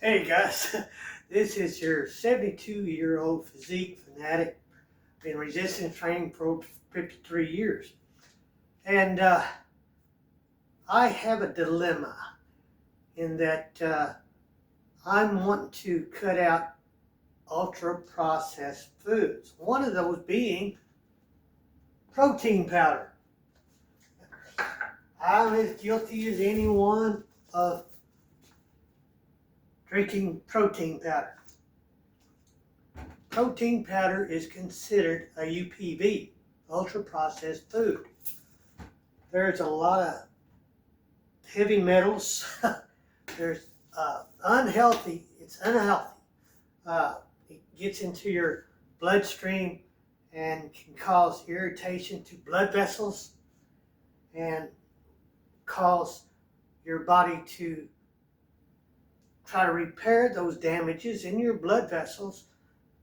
Hey guys, this is your 72-year-old physique fanatic. Been resistance training for over 53 years. And I have a dilemma in that I'm wanting to cut out ultra processed foods. One of those being protein powder. I'm as guilty as anyone of drinking protein powder. Protein powder is considered a UPV, ultra processed food. There's a lot of heavy metals. There's unhealthy. It's unhealthy. It gets into your bloodstream and can cause irritation to blood vessels and cause your body to try to repair those damages in your blood vessels,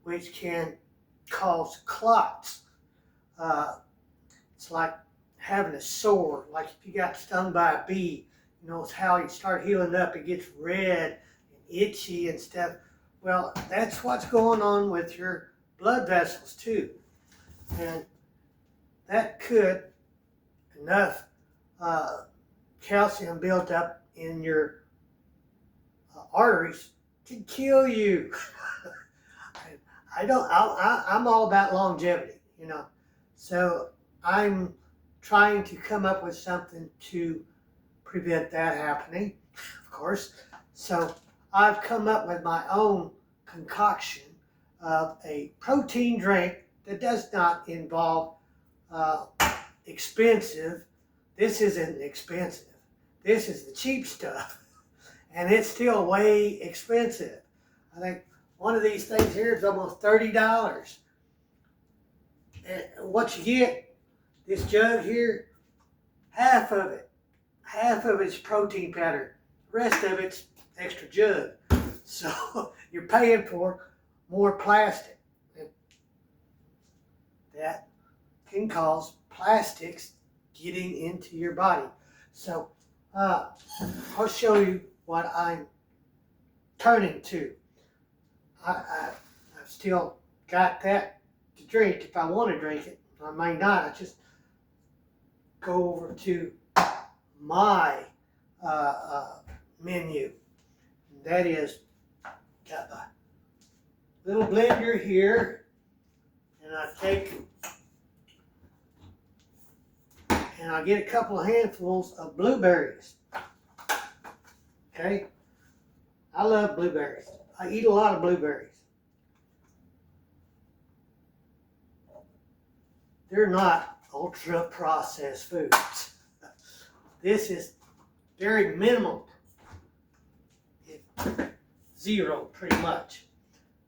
which can cause clots. It's like having a sore, like if you got stung by a bee, it's how you start healing up, it gets red and itchy and stuff. Well, that's what's going on with your blood vessels too. And that could, enough calcium built up in your arteries can kill you. I'm all about longevity, So I'm trying to come up with something to prevent that happening, of course. So I've come up with my own concoction of a protein drink that does not involve expensive. This isn't expensive. This is the cheap stuff. And it's still way expensive. I think one of these things here is almost $30. And what you get, this jug here, half of it's protein powder. The rest of it's extra jug. So you're paying for more plastic. And that can cause plastics getting into your body. So I'll show you what I'm turning to. I've still got that to drink if I want to drink it. I may not. I just go over to my menu. And that is, got a little blender here, and I take and I get a couple of handfuls of blueberries. Okay? I love blueberries. I eat a lot of blueberries. They're not ultra processed foods. This is very minimal. Zero, pretty much.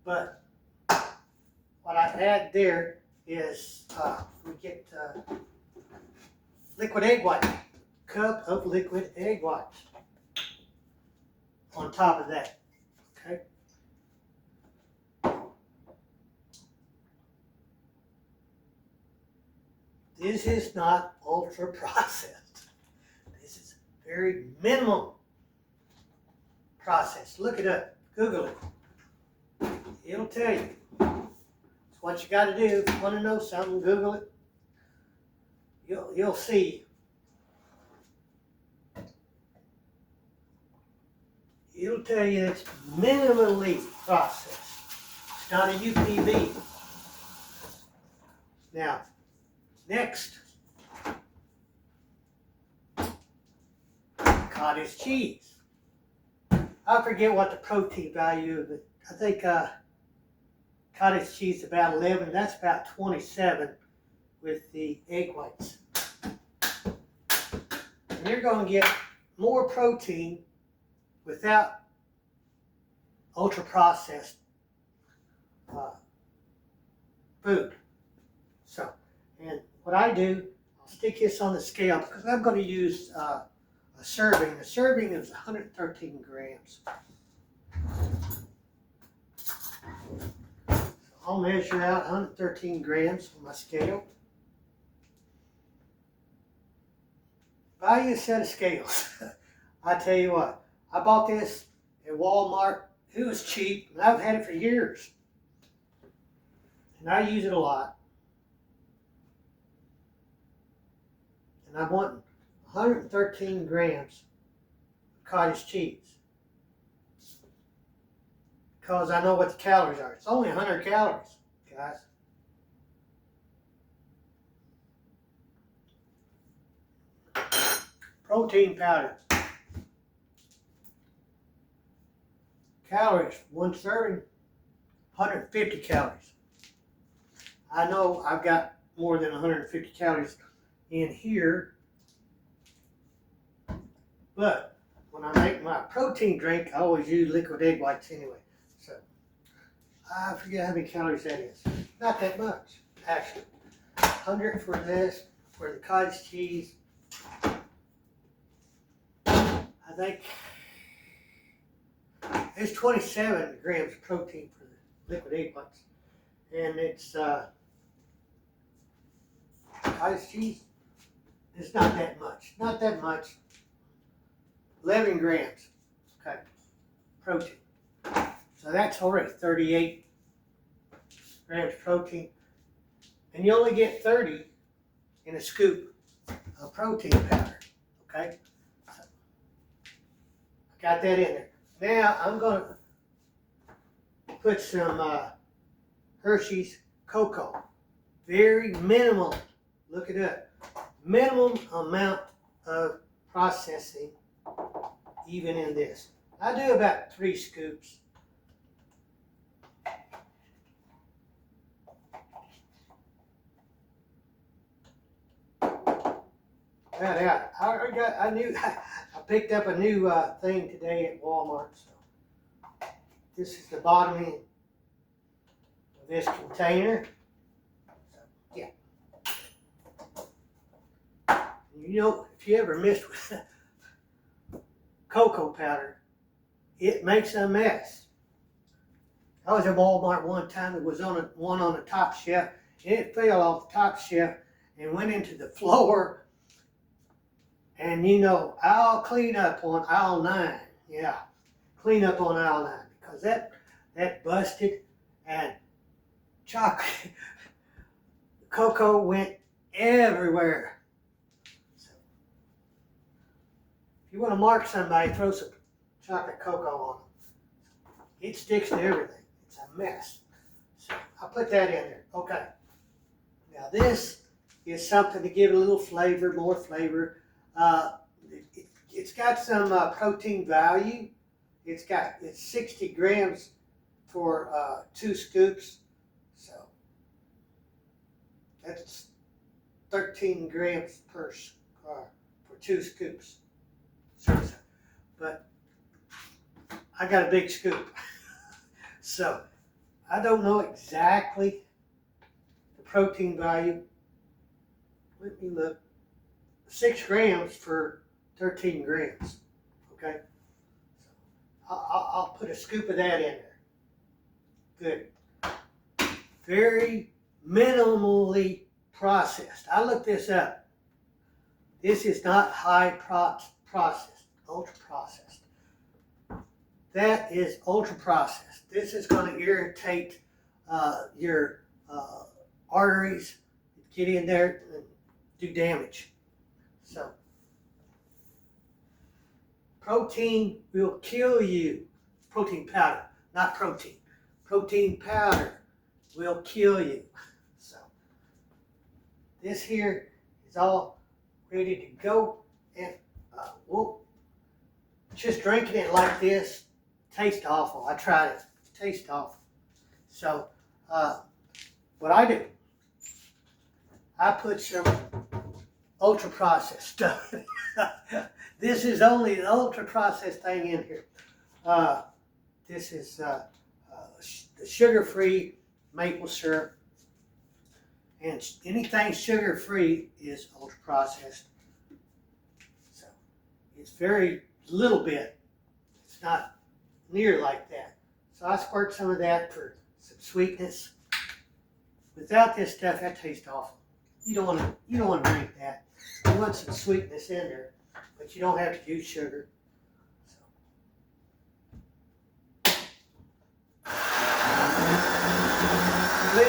But what I add there is we get liquid egg white. Cup of liquid egg white on top of that. Okay. This is not ultra processed. This is very minimal processed. Look it up. Google it. It'll tell you. It's what you got to do. If you want to know something, Google it. You'll see. It'll tell you it's minimally processed. It's not a UPV. Now, next, cottage cheese. I forget what the protein value of it. I think cottage cheese is about 11. That's about 27 with the egg whites. And you're going to get more protein without ultra processed food. So, and what I do, I'll stick this on the scale because I'm going to use a serving. A serving is 113 grams. So I'll measure out 113 grams on my scale. Buy you a set of scales. I tell you what, I bought this at Walmart It was cheap, and I've had it for years. And I use it a lot. And I'm wanting 113 grams of cottage cheese. Because I know what the calories are. It's only 100 calories, guys. Protein powder. Calories, one serving, 150 calories. I know I've got more than 150 calories in here, but when I make my protein drink, I always use liquid egg whites anyway. So I forget how many calories that is. Not that much, actually. 100 for this, for the cottage cheese. I think it's 27 grams of protein for the liquid egg whites. And it's cottage cheese. It's not that much. Not that much. 11 grams, okay, protein. So that's already 38 grams of protein. And you only get 30 in a scoop of protein powder, okay? So I got that in there. Now I'm going to put some Hershey's cocoa. Very minimal, look it up, minimum amount of processing even in this. I do about 3 scoops. I picked up a new thing today at Walmart. So this is the bottom end of this container. So, yeah. You know, if you ever messed with cocoa powder, it makes a mess. I was at Walmart one time. It was one on the top shelf, and it fell off the top shelf and went into the floor. And you know, I'll clean up on aisle 9. Yeah, clean up on aisle 9 because that busted, and chocolate cocoa went everywhere. So if you want to mark somebody, throw some chocolate cocoa on them. It sticks to everything. It's a mess. So I'll put that in there. Okay. Now this is something to give it a little flavor, more flavor. It's got some protein value. It's 60 grams for 2 scoops. So that's 13 grams for 2 scoops. But I got a big scoop. So I don't know exactly the protein value. Let me look. 6 grams for 13 grams. Okay? So I'll put a scoop of that in there. Good. Very minimally processed. I looked this up. This is not high processed, ultra processed. That is ultra processed. This is going to irritate your arteries, get in there and do damage. So, protein will kill you. Protein powder, not protein. Protein powder will kill you. So, this here is all ready to go. And we'll just drinking it like this tastes awful. I tried it. It tastes awful. So, what I do, I put some ultra processed stuff. This is only the ultra processed thing in here. This is the sugar-free maple syrup, and anything sugar-free is ultra processed. So it's very little bit. It's not near like that. So I squirt some of that for some sweetness. Without this stuff, that tastes awful. You don't want to drink that. You want some sweetness in there, but you don't have to use sugar. So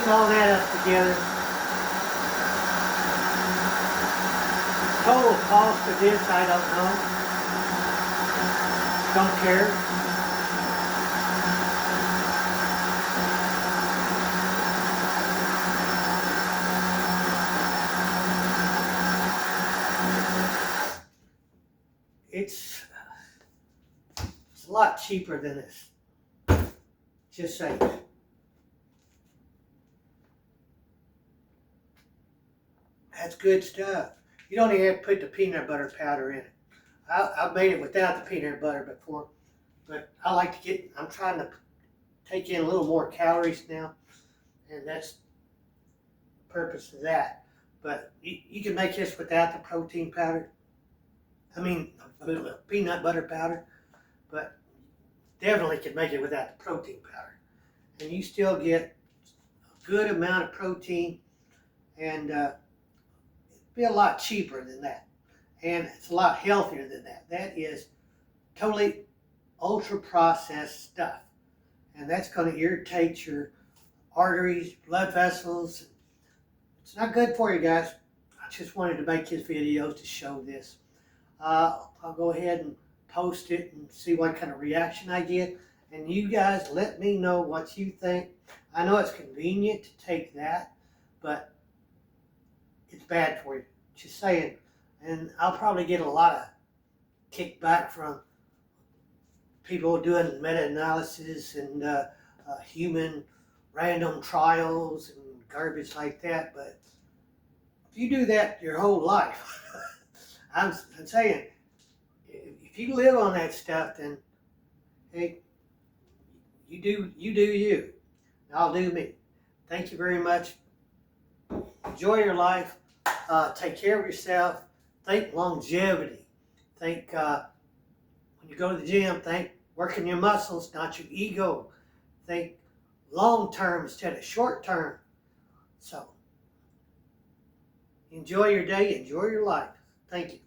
putting all that up together. Total cost of this, I don't know. Don't care. It's a lot cheaper than this. Just saying. That's good stuff. You don't even have to put the peanut butter powder in it. I've made it without the peanut butter before, but I like to I'm trying to take in a little more calories now, and that's the purpose of that. But you can make this without the protein powder. I mean, peanut butter powder, but definitely can make it without the protein powder. And you still get a good amount of protein, and it'd be a lot cheaper than that. And it's a lot healthier than that. That is totally ultra processed stuff. And that's going to irritate your arteries, blood vessels. It's not good for you guys. I just wanted to make this video to show this. I'll go ahead and post it and see what kind of reaction I get. And you guys let me know what you think. I know it's convenient to take that, but it's bad for you. Just saying. And I'll probably get a lot of kickback from people doing meta-analysis and human random trials and garbage like that. But if you do that your whole life, I'm saying, if you live on that stuff, then hey, you do you. I'll do me. Thank you very much. Enjoy your life. Take care of yourself. Think longevity. Think when you go to the gym, think working your muscles, not your ego. Think long term instead of short term. So enjoy your day, enjoy your life. Thank you.